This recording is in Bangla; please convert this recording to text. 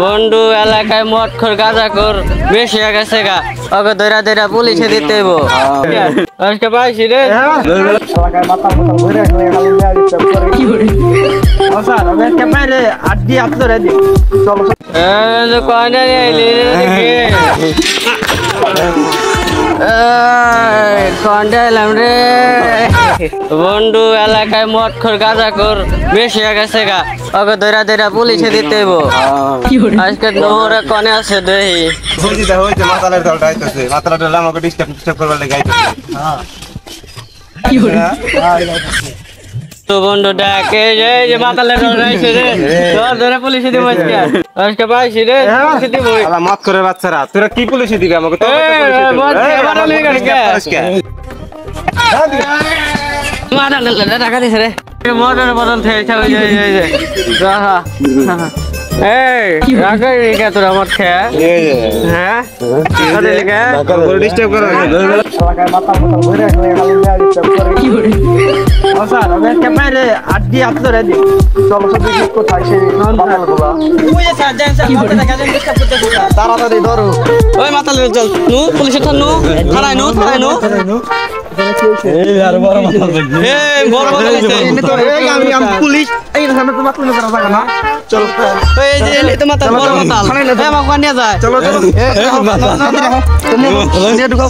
বন্ধু এলাকায় মদ খোর গাঁজা খোর বেশি হয়ে গেছে গা, ওকে ধরা ধরা পুলিশে দিতে হইব। আজকে পাইছি রে রে বন্ধু এলাকায় মদ খোর গাঁজা খোর বেশি হয়ে গেছে গা, ওকে ধরা ধরা পুলিশে দিতে হইব। আজকে নোরে কনে আছে দেহি মাতালের দলটা আইতাছে, মাতালের দল আমাকে ডিস্টার্ব করবার লাগে আইতাছে। তো বন্ধু ডাকে যে মাতালের দল আইছে রে, তোর ধরে পুলিশে দিব আজকে। আজকে পাইছি রে পুলিশে দিব। আলা মত করে বাচ্চারা, তোরা কি পুলিশে দিবে আমাকে? তো মদ খেয়ে বাড়ালি মাতালের টাকা দিছে রে, মদের বদল খেয়েছে ওই যে এই রাখাই রেখে তোরা মদ খেয়ে হ্যাঁ ডিস্টার্ব করো তাড়াতাড়ি ধরো ওই মাতালের চল নু পুলিশের থানু থানায় নু পুলিশ এই সামনে তো মাতাল করা যাবে না। চলো এই যে তো মাতাল বড় মাতাল এ আমাকে নিয়ে যায়। চলো চলো এ ঢুকাও